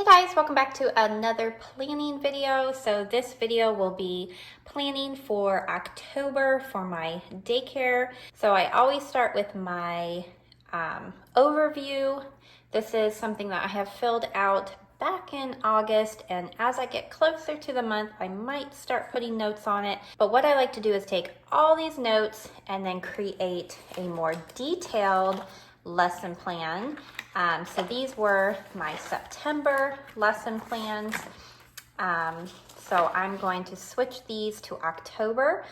Hey guys, welcome back to another planning video. So this video will be planning for October for my daycare. So I always start with my overview. This is something that I have filled out back in August, and as I get closer to the month, I might start putting notes on it. But what I like to do is take all these notes and then create a more detailed lesson plan. So these were my September lesson plans. So I'm going to switch these to October.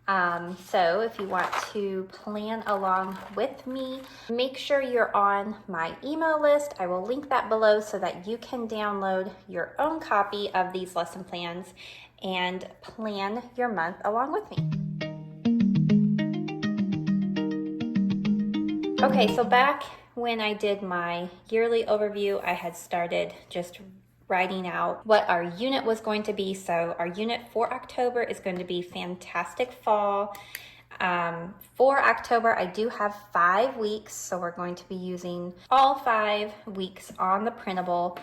So if you want to plan along with me, make sure you're on my email list. I will link that below so that you can download your own copy of these lesson plans and plan your month along with me. Okay, so back when I did my yearly overview, I had started just writing out what our unit was going to be. So our unit for October is going to be Fantastic Fall. For October, I do have 5 weeks, so we're going to be using all 5 weeks on the printable.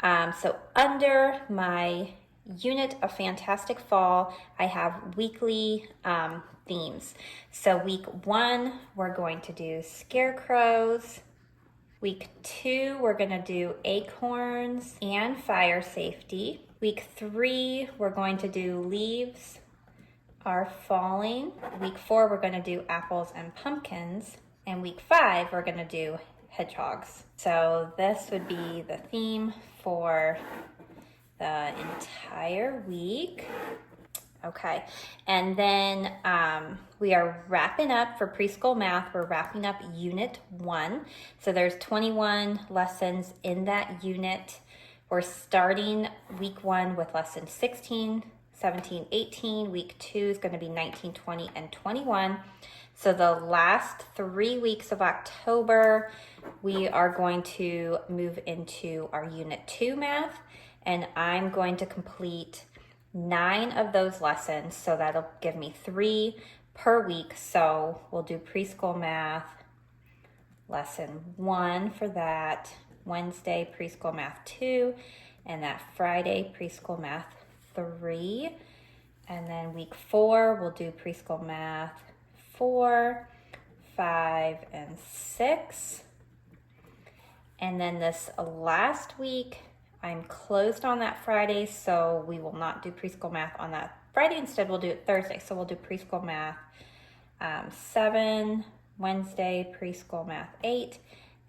So under my unit of Fantastic Fall, I have weekly themes. So week 1, we're going to do Scarecrows. Week 2, we're gonna do Acorns and fire safety. Week 3, we're going to do Leaves Are Falling. Week 4, we're gonna do Apples and Pumpkins. And week 5, we're gonna do Hedgehogs. So this would be the theme for the entire week. Okay, and then we are wrapping up for preschool math. We're wrapping up unit 1. So there's 21 lessons in that unit. We're starting week 1 with lesson 16, 17, 18. Week 2 is going to be 19, 20, and 21. So the last 3 weeks of October, we are going to move into our unit 2 math, and I'm going to complete 9 of those lessons, so that'll give me 3 per week. So we'll do preschool math lesson 1 for that Wednesday, preschool math 2, and that Friday preschool math 3. And then week 4 we'll do preschool math 4, 5, and 6. And then this last week I'm closed on that Friday, so we will not do preschool math on that Friday. Instead, we'll do it Thursday. So we'll do preschool math 7, Wednesday, preschool math 8,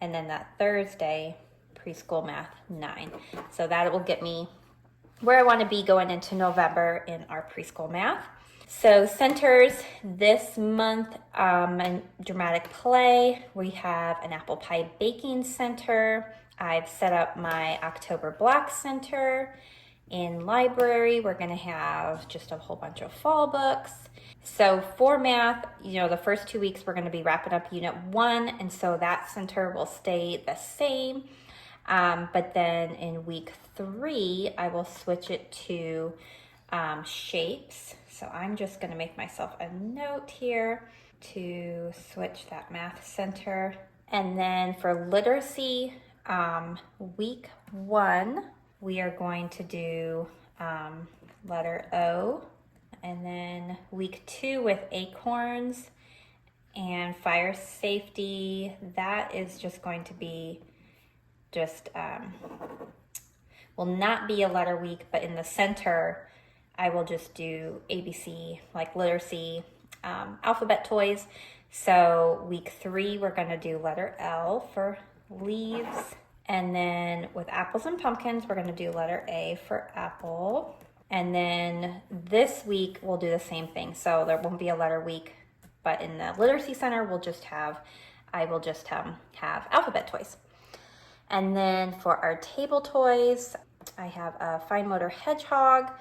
and then that Thursday, preschool math 9. So that will get me where I want to be going into November in our preschool math. So centers this month, in dramatic play, we have an apple pie baking center. I've set up my October block center. In library, we're going to have just a whole bunch of fall books. So for math, the first 2 weeks we're going to be wrapping up unit 1, and so that center will stay the same. But then in week 3, I will switch it to shapes. So I'm just going to make myself a note here to switch that math center. And then for literacy, week 1, we are going to do letter O. And then week 2 with Acorns and fire safety, that is just going to be will not be a letter week, but in the center, I will just do ABC, like literacy, alphabet toys. So week 3, we're going to do letter L for leaves. And then with apples and pumpkins, we're going to do letter A for apple. And then this week, we'll do the same thing. So there won't be a letter week, but in the literacy center, I will just have alphabet toys. And then for our table toys, I have a fine motor hedgehog.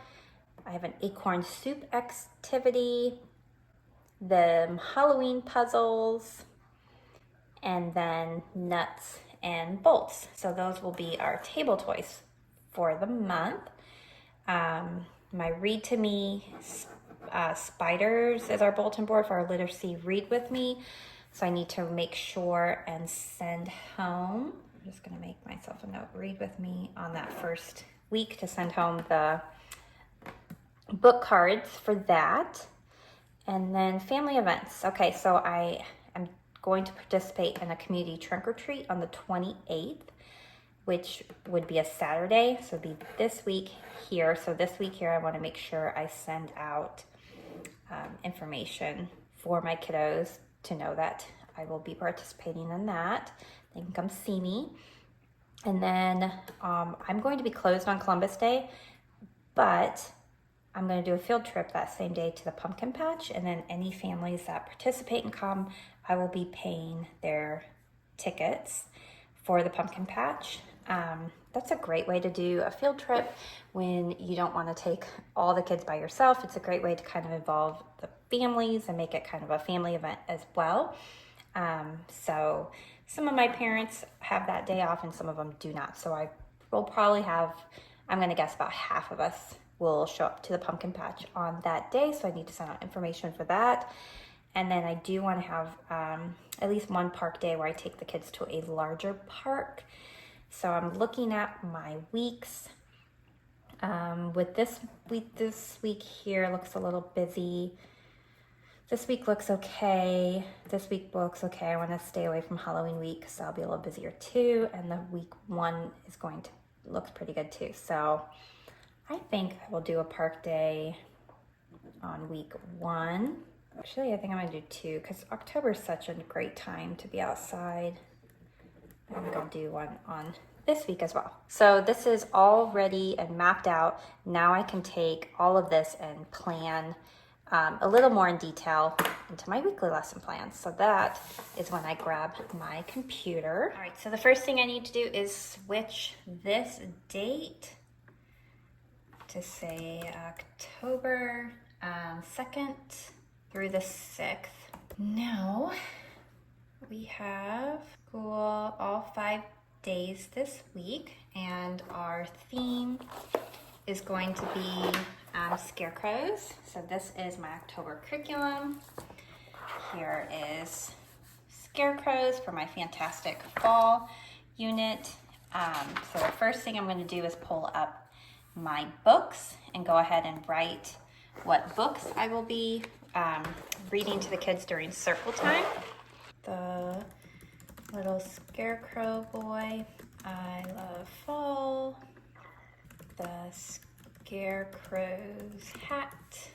I have an acorn soup activity, the Halloween puzzles, and then nuts and bolts. So those will be our table toys for the month. My Read to Me spiders is our bulletin board for our literacy Read With Me. So I need to make sure and send home I'm just gonna make myself a note. Read with me on that first week to send home the book cards for that. And then family events. Okay, so I am going to participate in a community trunk or treat on the 28th, which would be a Saturday. So it'd be this week here. So this week here, I want to make sure I send out information for my kiddos to know that I will be participating in that. They can come see me. And then I'm going to be closed on Columbus Day, but I'm going to do a field trip that same day to the pumpkin patch. And then any families that participate and come, I will be paying their tickets for the pumpkin patch. That's a great way to do a field trip when you don't want to take all the kids by yourself. It's a great way to kind of involve the families and make it kind of a family event as well. So some of my parents have that day off and some of them do not. So I will probably have, I'm going to guess about half of us will show up to the pumpkin patch on that day. So I need to send out information for that. And then I do want to have at least one park day where I take the kids to a larger park. So I'm looking at my weeks. With this week here looks a little busy. This week looks okay. This week looks okay. I want to stay away from Halloween week, so I'll be a little busier too. And the week 1 is going to looks pretty good too. So I think I will do a park day on week 1. Actually, I think I'm gonna do 2 because October is such a great time to be outside. I think I'll do one on this week as well. So this is all ready and mapped out. Now I can take all of this and plan a little more in detail into my weekly lesson plans. So that is when I grab my computer. All right, so the first thing I need to do is switch this date to say October 2nd through the 6th. Now we have school all 5 days this week, and our theme is going to be Scarecrows. So this is my October curriculum. Here is Scarecrows for my fantastic fall unit. So the first thing I'm going to do is pull up my books and go ahead and write what books I will be reading to the kids during circle time. The little Scarecrow boy, I love fall. The Scarecrow's hat,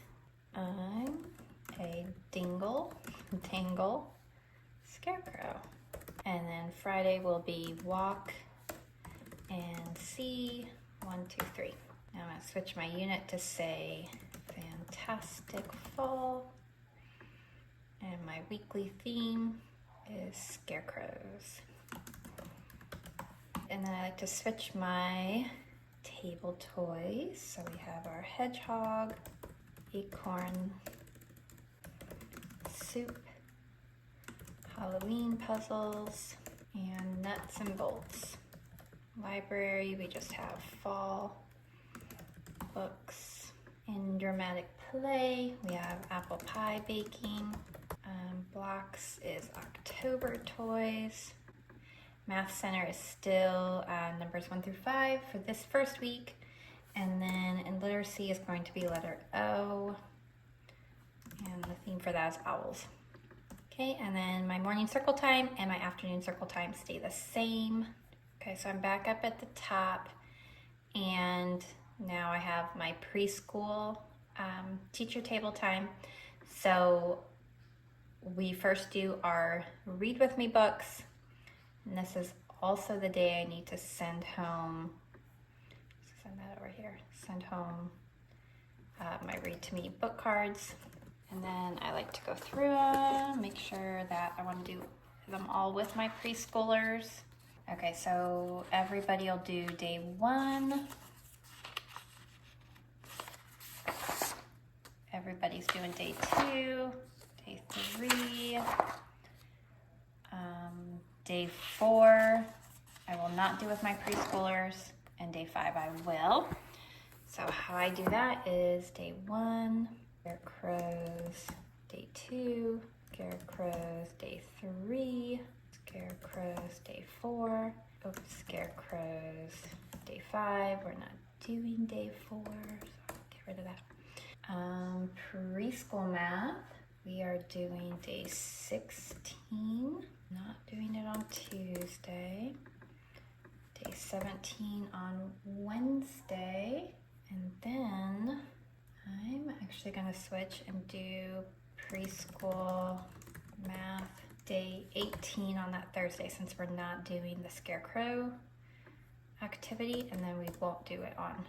I'm a tangle Scarecrow. And then Friday will be walk and see 1, 2, 3. Now I'm going to switch my unit to say fantastic fall. And my weekly theme is Scarecrows. And then I like to switch my table toys. So we have our Hedgehog, Acorn, Soup, Halloween puzzles, and Nuts and Bolts. Library, we just have fall books. In dramatic play, we have apple pie baking. Blocks is October toys. Math Center is still numbers 1 through 5 for this first week. And then in literacy is going to be letter O. And the theme for that is owls. Okay, and then my morning circle time and my afternoon circle time stay the same. Okay, so I'm back up at the top, and now I have my preschool teacher table time. So we first do our read with me books, and this is also the day I need to send home, send that over here, send home my read to me book cards. And then I like to go through them, make sure that I want to do them all with my preschoolers. Okay, so everybody will do day 1. Everybody's doing day 2, day 3, day 4. I will not do with my preschoolers, and day 5 I will. So how I do that is day 1, Scarecrows, day 2, Scarecrows, day 3, Scarecrows, day 4, Oh, Scarecrows, day 5. We're not doing day 4, so I'll get rid of that. Preschool math, we are doing day 16. Not doing it on Tuesday. Day 17 on Wednesday. And then I'm actually gonna switch and do preschool math day 18 on that Thursday, since we're not doing the Scarecrow activity, and then we won't do it on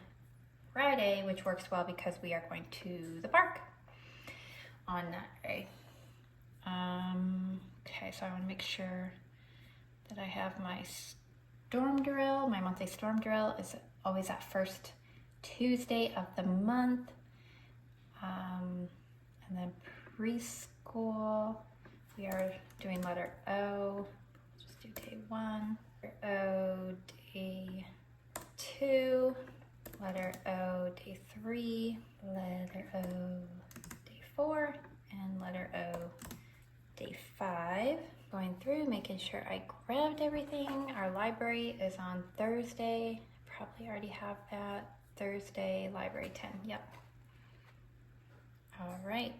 Friday, which works well because we are going to the park on that day. Okay, so I want to make sure that I have my storm drill. My monthly storm drill is always that first Tuesday of the month. And then preschool, we are doing letter O. Just do day 1. Letter O, day 2. Letter O, day 3. Letter O, day 4. And letter O, day 5. Going through, making sure I grabbed everything. Our library is on Thursday. Probably already have that. Thursday, library 10. Yep. All right,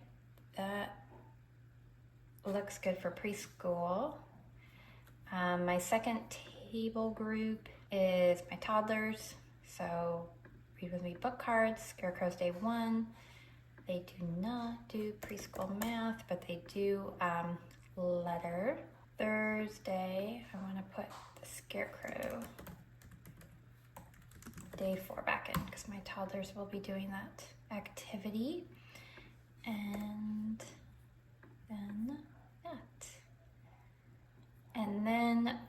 that looks good for preschool. My second table group is my toddlers. So read with me book cards, Scarecrows day 1. They do not do preschool math, but they do letter. Thursday, I want to put the Scarecrow day 4 back in because my toddlers will be doing that activity. And then that. And then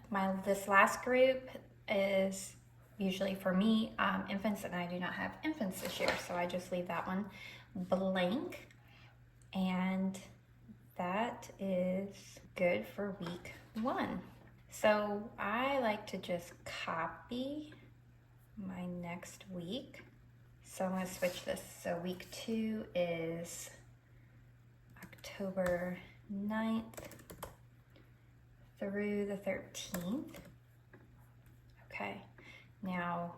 this last group is usually for me, infants, and I do not have infants this year, so I just leave that one blank. And that is good for week 1. So I like to just copy my next week. So I'm going to switch this. So week 2 is October 9th through the 13th. Okay, now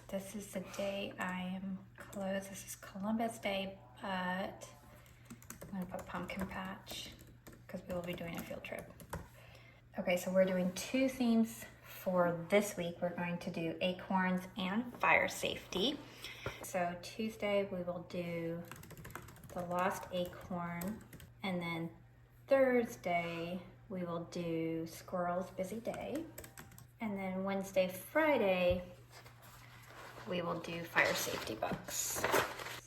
this is the day I am closed. This is Columbus Day, but I'm gonna put pumpkin patch because we will be doing a field trip. Okay, so we're doing 2 themes for this week. We're going to do acorns and fire safety. So Tuesday we will do the lost acorn, and then Thursday we will do squirrel's busy day, and then Wednesday, Friday we will do fire safety books.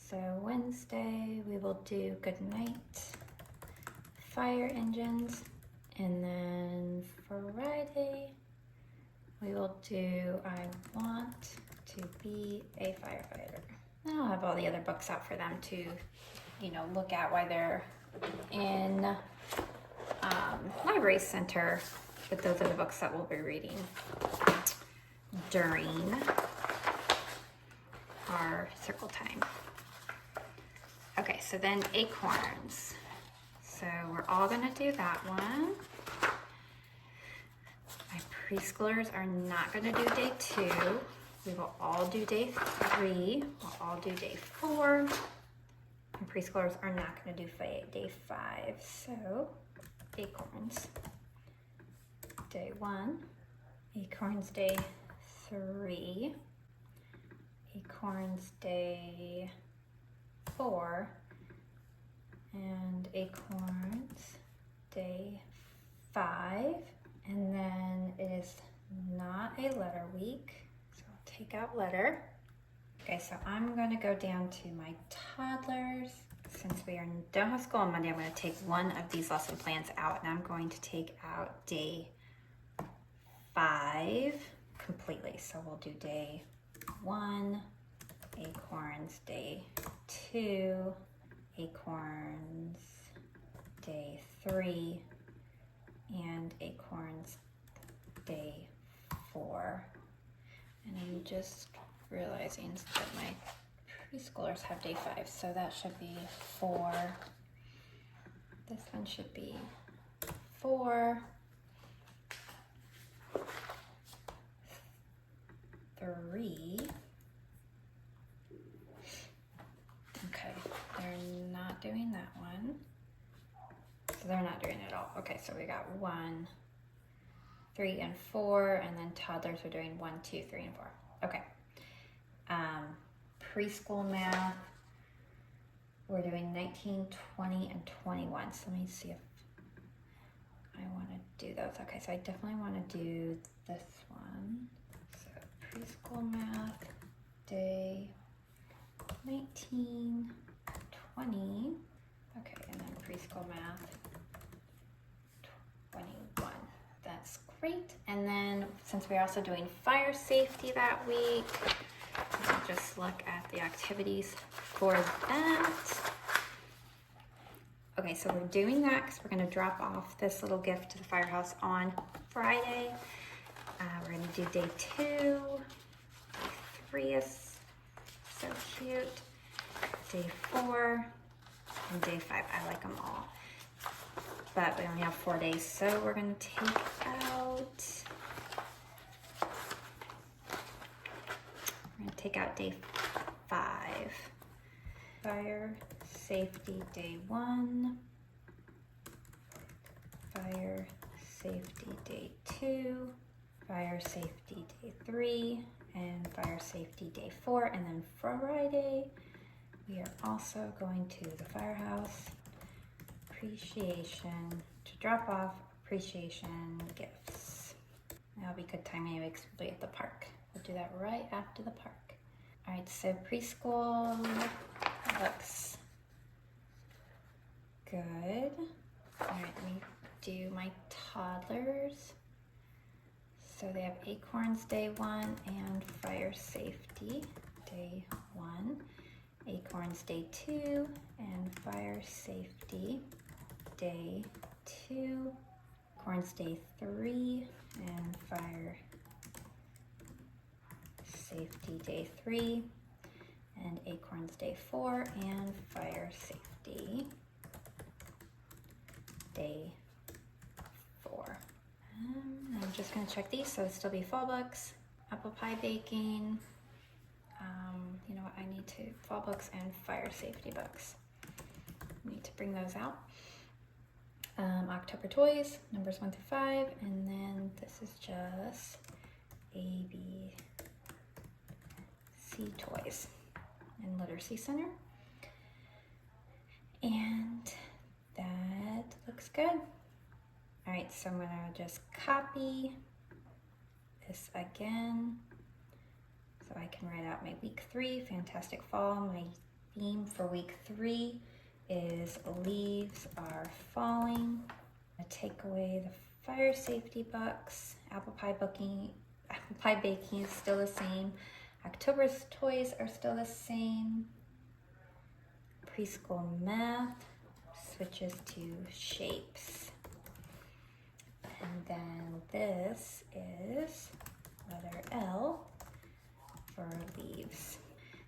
So Wednesday we will do good night, fire engines, and then Friday we will do I want to be a firefighter. And I'll have all the other books out for them to, you know, look at while they're in library center. But those are the books that we'll be reading during our circle time. Okay, so then acorns. So we're all gonna do that one. My preschoolers are not gonna do day 2. We will all do day 3. We'll all do day 4. And preschoolers are not gonna do day 5. So acorns, day 1. Acorns, day 3. Acorns, day 4. And acorns, day 5. And then it is not a letter week, so I'll take out letter. Okay, so I'm gonna go down to my toddlers. Since we don't have school on Monday, I'm gonna take one of these lesson plans out, and I'm going to take out day 5 completely. So we'll do day 1, acorns, day 2, acorns, day 3, and acorns, day 4. And I'm just realizing that my preschoolers have day 5, so that should be 4. This one should be 4, 3. Okay, they're not doing that one. So they're not doing it all. Okay, so we got 1, 3, and 4, and then toddlers are doing 1, 2, 3, and 4. Okay. Preschool math, we're doing 19, 20, and 21. So let me see if I want to do those. Okay, so I definitely want to do this one. So preschool math, day 19, 20. Okay, and then preschool math, 21. That's great. And then since we're also doing fire safety that week, I'll just look at the activities for that. Okay, so we're doing that because we're going to drop off this little gift to the firehouse on Friday. We're going to do day 2. Day 3 is so cute. Day 4 and day 5. I like them all. But we only have 4 days, so we're going to take out day 5. Fire safety day 1. Fire safety day 2. Fire safety day 3. And fire safety day 4. And then Friday, we are also going to the firehouse. Appreciation, to drop off appreciation gifts. That'll be good timing because we'll be at the park. We'll do that right after the park. All right, so preschool looks good. All right, let me do my toddlers. So they have Acorns day 1 and fire safety day 1. Acorns day 2 and fire safety day 2. Acorns day 3 and fire safety day 3. And Acorns day 4 and fire safety day 4. I'm just going to check these, so it'll still be fall books, apple pie baking. You know what, I need to, fall books and fire safety books. I need to bring those out. October toys, numbers 1 through 5, and then this is just A, B, C toys and Literacy Center. And that looks good. All right, so I'm gonna just copy this again so I can write out my week 3, Fantastic Fall. My theme for week 3 is leaves are falling. I take away the fire safety books. Apple pie baking is still the same. October's toys are still the same. Preschool math switches to shapes. And then this is letter L for leaves.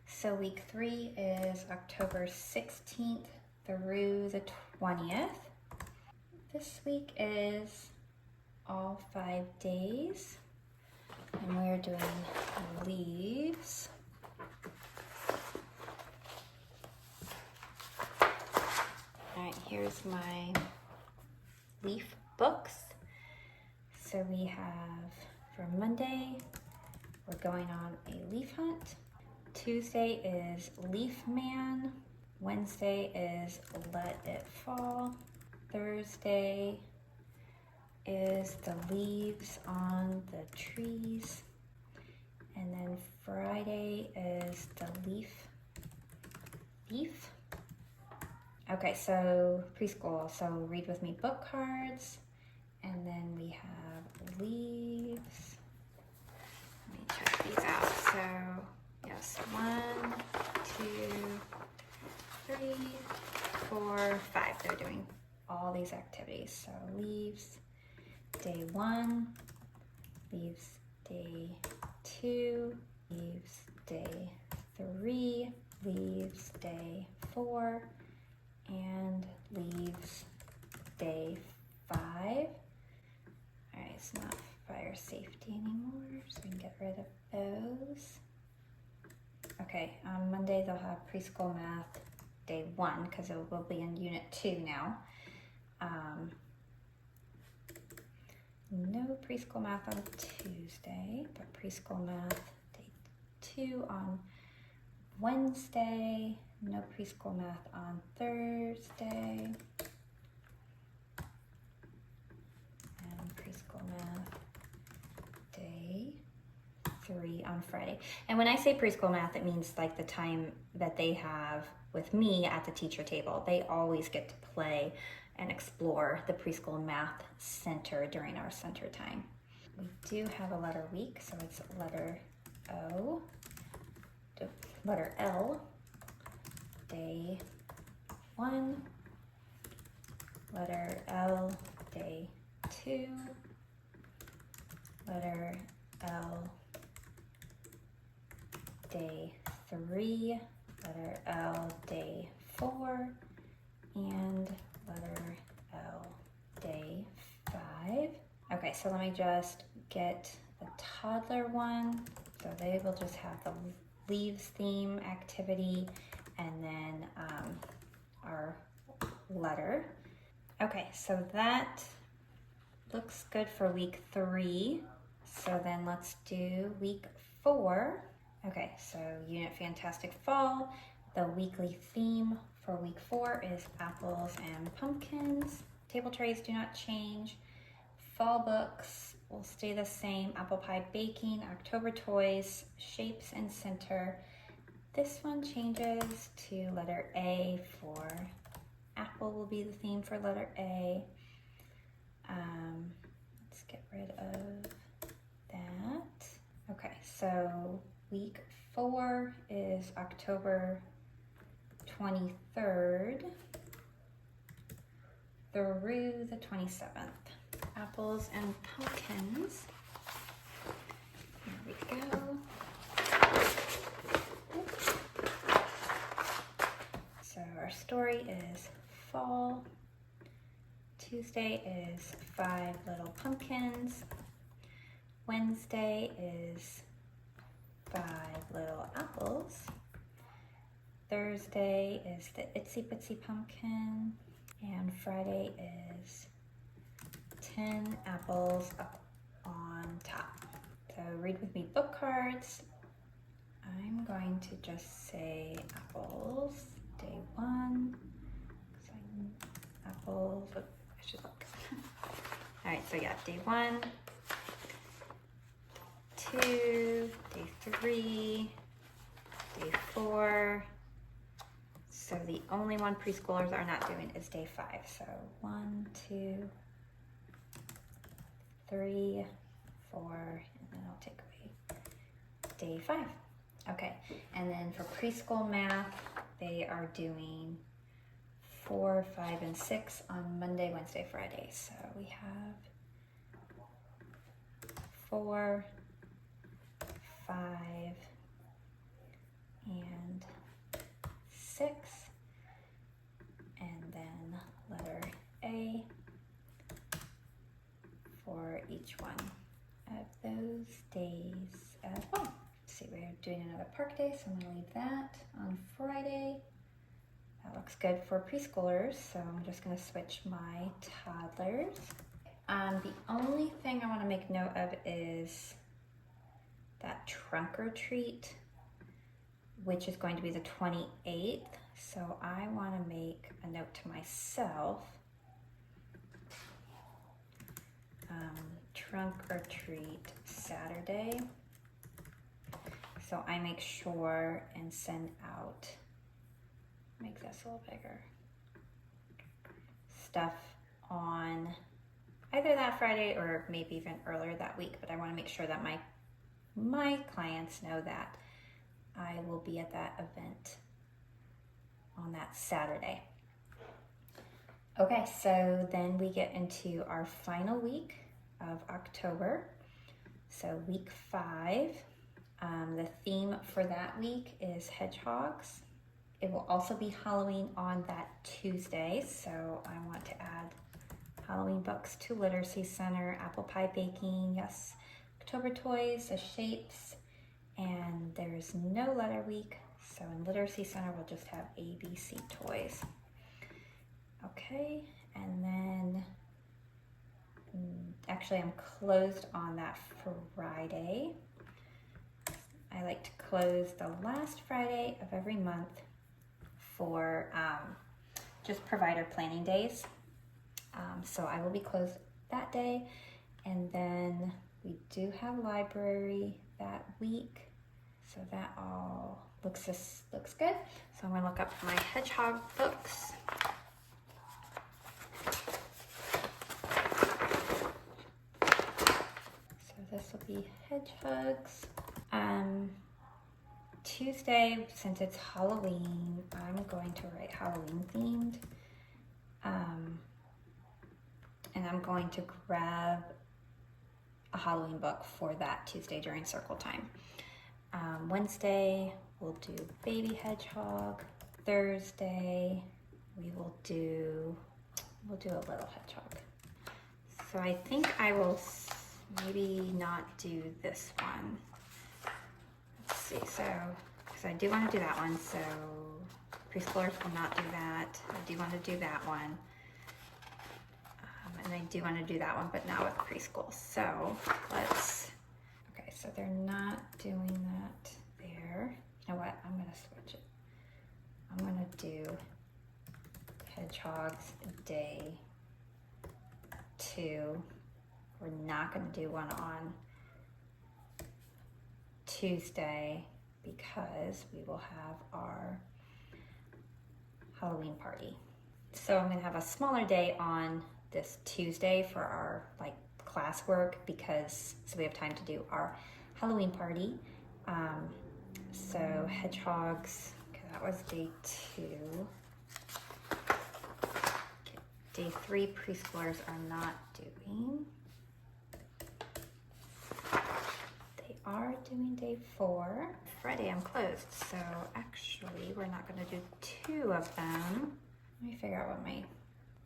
So week 3 is October 16th through the 20th. This week is all 5 days, and we're doing leaves. All right, here's my leaf books. So we have, for Monday, we're going on a leaf hunt. Tuesday is Leaf Man. Wednesday is Let It Fall. Thursday is the leaves on the trees. And then Friday is the leaf. Okay, so preschool. So read with me book cards. And then we have leaves. Let me check these out. So yes, 1, 2, 3, 4, 5. They're doing all these activities. So leaves day 1, leaves day 2, leaves day 3, leaves day 4, and leaves day 5. All right, it's not fire safety anymore, so we can get rid of those. those. Okay, on Monday they'll have preschool math day 1 because it will be in unit 2 now. No preschool math on Tuesday, but preschool math day 2 on Wednesday. No preschool math on Thursday. And preschool math day 3 on Friday. And when I say preschool math, it means like the time that they have with me at the teacher table. They always get to play and explore the preschool math center during our center time. We do have a letter week, so it's letter O, letter L, day 1, letter L, day 2, letter L, day 3, letter L, day 4, and letter L, day 5. Okay, so let me just get the toddler one. So they will just have the leaves theme activity and then our letter. Okay, so that looks good for week 3. So then let's do week 4. Okay, so Unit Fantastic Fall. The weekly theme for week 4 is apples and pumpkins. Table trays do not change. Fall books will stay the same. Apple pie baking, October toys, shapes and center. This one changes to letter A for apple will be the theme for letter A. Let's get rid of that. Okay, so week 4 is October 23rd through the 27th. Apples and pumpkins. Here we go. So our story is fall. Tuesday is 5 little pumpkins. Wednesday is 5 little apples. Thursday is the Itsy Bitsy Pumpkin. And Friday is 10 apples up on top. So read with me book cards. I'm going to just say apples, day 1. Apples, I should look. All right, so yeah, day 1, 2, day 3, day 4. So the only one preschoolers are not doing is day 5. So 1, 2, 3, 4, and then I'll take away day 5. Okay, and then for preschool math, they are doing 4, 5, and 6 on Monday, Wednesday, Friday. So we have 4, 5, and 6, and then letter A for each one of those days as well. Let's see, we're doing another park day, so I'm gonna leave that on Friday. That looks good for preschoolers, so I'm just gonna switch my toddlers. The only thing I wanna make note of is that trunk or treat, which is going to be the 28th. So I wanna make a note to myself. Trunk or treat Saturday. So I make sure and send out, make this a little bigger, stuff on either that Friday or maybe even earlier that week, but I want to make sure that my clients know that I will be at that event on that Saturday. Okay, so then we get into our final week of October. So week 5, the theme for that week is Hedgehogs. It will also be Halloween on that Tuesday, so I want to add Halloween books to Literacy Center, apple pie baking, yes, October toys, the shapes, And there's no letter week, so in Literacy Center we'll just have ABC toys. Okay, and then actually I'm closed on that Friday. I like to close the last Friday of every month for just provider planning days. So I will be closed that day, and then we do have library that week. So that all looks good. So I'm gonna look up my Hedgehog books. So this will be Hedgehogs. Tuesday, since it's Halloween, I'm going to write Halloween themed. And I'm going to grab a Halloween book for that Tuesday during circle time. Wednesday, we'll do Baby Hedgehog. Thursday, we'll do a Little Hedgehog. So I think I will maybe not do this one. Let's see, so, because I do want to do that one, so preschoolers will not do that. I do want to do that one. And I do want to do that one, but not with preschool. So okay, so they're not doing that there. You know what, I'm going to switch it. I'm going to do Hedgehogs Day 2. We're not going to do one on Tuesday because we will have our Halloween party. So I'm going to have a smaller day on this Tuesday for our classwork so we have time to do our Halloween party. So Hedgehogs, okay, that was day 2. Okay, day 3 preschoolers are not doing. They are doing day 4. Friday I'm closed, so actually we're not going to do 2 of them. Let me figure out what my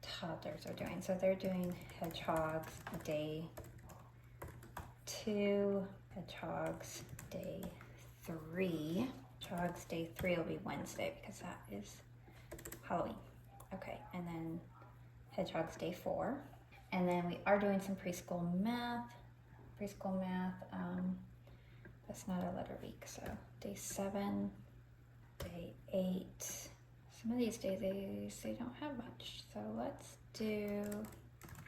toddlers are doing. So they're doing Hedgehogs Day 2, Hedgehogs Day 3. Hedgehogs Day 3 will be Wednesday because that is Halloween. Okay, and then Hedgehogs Day 4. And then we are doing some preschool math. That's not a letter week, so day 7, day 8. Some of these days they don't have much. So let's do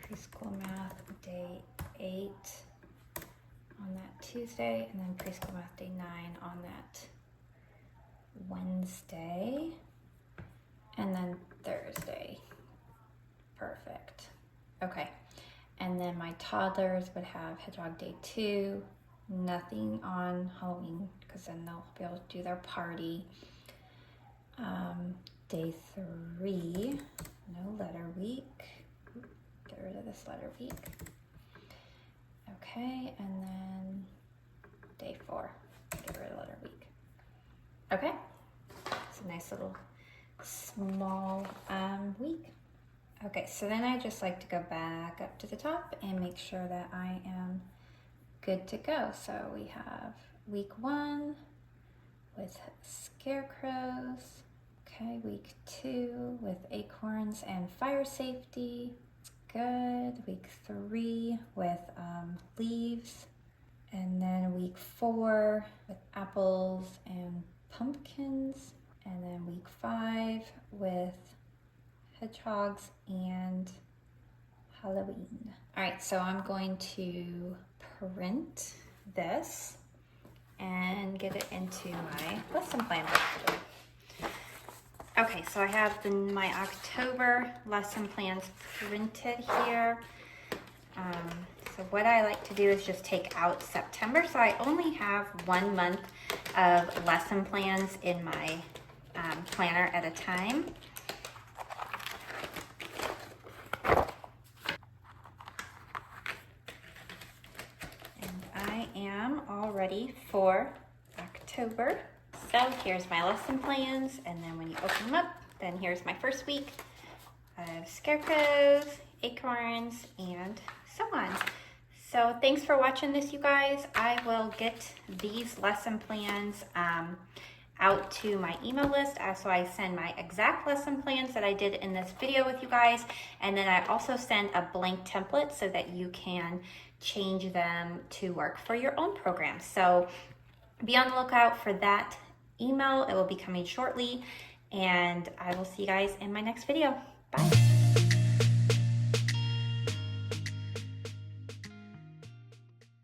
preschool math day 8 on that Tuesday, and then preschool math day 9 on that Wednesday, and then Thursday. Perfect. Okay, and then my toddlers would have Hedgehog Day 2, nothing on Halloween because then they'll be able to do their party. Day 3, no letter week. Get rid of this letter week. Okay, and then day 4, get rid of letter week. Okay, it's a nice little small week. Okay, so then I just like to go back up to the top and make sure that I am good to go. So we have week 1 with Scarecrows. Okay, week 2 with Acorns and fire safety. It's good. Week 3 with leaves. And then week 4 with apples and pumpkins. And then week 5 with hedgehogs and Halloween. All right, so I'm going to print this and get it into my lesson plan book. Okay, so I have my October lesson plans printed here. So what I like to do is just take out September. So I only have 1 month of lesson plans in my planner at a time. And I am all ready for October. So here's my lesson plans, and then when you open them up, then here's my first week of Scarecrows, Acorns, and so on. So thanks for watching this, you guys. I will get these lesson plans out to my email list. So I send my exact lesson plans that I did in this video with you guys. And then I also send a blank template so that you can change them to work for your own program. So be on the lookout for that email. It will be coming shortly. And I will see you guys in my next video. Bye.